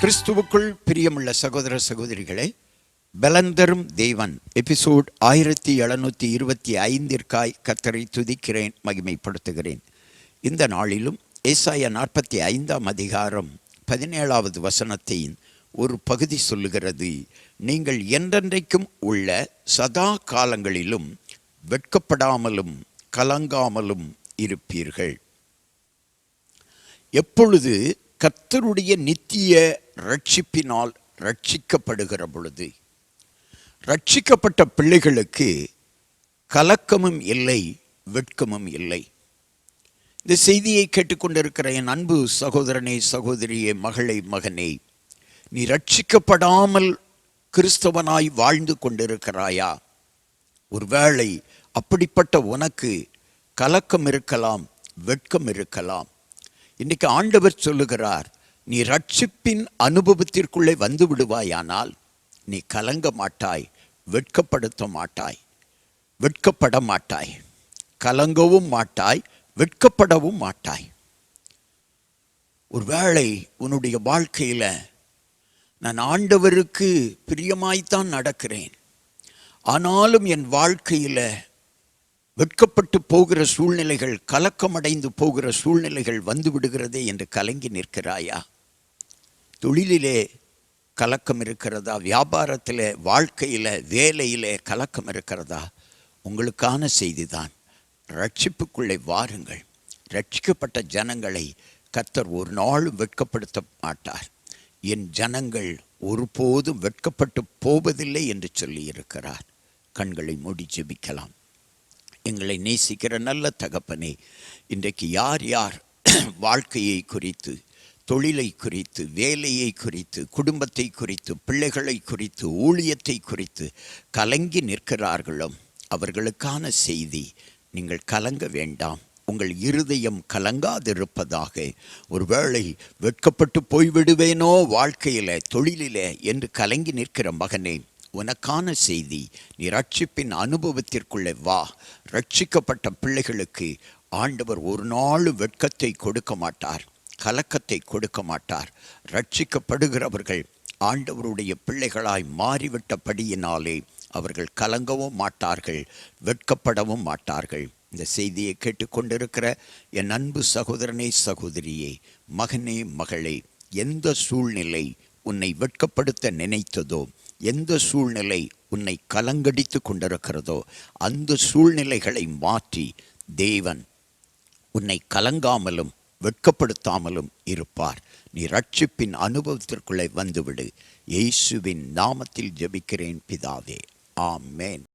கிறிஸ்துவுக்குள் பிரியமுள்ள சகோதர சகோதரிகளே, பலந்தரும் தேவன் எபிசோட் 1725 கர்த்தரை துதிக்கிறேன், மகிமைப்படுத்துகிறேன். இந்த நாளிலும் ஏசாயா 45 அதிகாரம் 17வது வசனத்தின் ஒரு பகுதி சொல்லுகிறது, நீங்கள் என்றென்றைக்கும் உள்ள சதா காலங்களிலும் வெட்கப்படாமலும் கலங்காமலும் இருப்பீர்கள். எப்பொழுது கர்த்தருடைய நித்திய ரட்சிப்பினால் ரட்சிக்கப்படுகிற பொழுது, ரட்சிக்கப்பட்ட பிள்ளைகளுக்கு கலக்கமும் இல்லை, வெட்கமும் இல்லை. இந்த செய்தியை கேட்டுக்கொண்டிருக்கிற என் அன்பு சகோதரனே, சகோதரியே, மகளே, மகனே, நீ ரட்சிக்கப்படாமல் கிறிஸ்தவனாய் வாழ்ந்து கொண்டிருக்கிறாயா? ஒருவேளை அப்படிப்பட்ட உனக்கு கலக்கம் இருக்கலாம், வெட்கம் இருக்கலாம். இன்னைக்கு ஆண்டவர் சொல்லுகிறார், நீ ரட்சிப்பின் அனுபவத்திற்குள்ளே வந்து விடுவாயானால் நீ கலங்க மாட்டாய், வெட்கப்படுத்த மாட்டாய், வெட்கப்பட மாட்டாய், கலங்கவும் மாட்டாய், வெட்கப்படவும் மாட்டாய். ஒருவேளை உன்னுடைய வாழ்க்கையில் நான் ஆண்டவருக்கு பிரியமாய்த்தான் நடக்கிறேன், ஆனாலும் என் வாழ்க்கையில் வெட்கப்பட்டு போகிற சூழ்நிலைகள், கலக்கமடைந்து போகிற சூழ்நிலைகள் வந்து விடுகிறதே என்று கலங்கி நிற்கிறாயா? தொழிலிலே கலக்கம் இருக்கிறதா? வியாபாரத்தில், வாழ்க்கையில், வேலையிலே கலக்கம் இருக்கிறதா? உங்களுக்கான செய்திதான். ரட்சிப்புக்குள்ளே வாருங்கள். ரட்சிக்கப்பட்ட ஜனங்களை கர்த்தர் ஒரு நாளும் வெட்கப்படுத்த மாட்டார். என் ஜனங்கள் ஒருபோதும் வெட்கப்பட்டு போவதில்லை என்று சொல்லி இருக்கிறார். கண்களை மூடி ஜெபிக்கலாம். எங்களை நேசிக்கிற நல்ல தகப்பனே, இன்றைக்கு யார் யார் வாழ்க்கையை குறித்து, தொழிலை குறித்து, வேலையை குறித்து, குடும்பத்தை குறித்து, பிள்ளைகளை குறித்து, ஊழியத்தை குறித்து கலங்கி நிற்கிறார்களோ அவர்களுக்கான செய்தி, நீங்கள் கலங்க வேண்டாம். உங்கள் இருதயம் கலங்காதிருப்பதாக. ஒருவேளை வெட்கப்பட்டு போய்விடுவேனோ வாழ்க்கையில், தொழிலில் என்று கலங்கி நிற்கிற மகனே, உனக்கான செய்தி, நீ ரட்சிப்பின் அனுபவத்திற்குள்ளே வா. ரட்சிக்கப்பட்ட பிள்ளைகளுக்கு ஆண்டவர் ஒரு நாள் வெட்கத்தை கொடுக்க மாட்டார், கலக்கத்தை கொடுக்க மாட்டார். ரட்சிக்கப்படுகிறவர்கள் ஆண்டவருடைய பிள்ளைகளாய் மாறிவிட்டபடியினாலே அவர்கள் கலங்கவும் மாட்டார்கள், வெட்கப்படவும் மாட்டார்கள். இந்த செய்தியை கேட்டுக்கொண்டிருக்கிற என் அன்பு சகோதரனே, சகோதரியே, மகனே, மகளே, எந்த சூழ்நிலை உன்னை வெட்கப்படுத்த நினைத்ததோ, எந்த சூழ்நிலை உன்னை கலங்கடித்து கொண்டிருக்கிறதோ, அந்த சூழ்நிலைகளை மாற்றி தேவன் உன்னை கலங்காமலும் வெட்கப்படுத்தாமலும் இருப்பார். நீ ரட்சிப்பின் அனுபவத்திற்குள்ளே வந்துவிடு. இயேசுவின் நாமத்தில் ஜெபிக்கிறேன் பிதாவே, ஆமென்.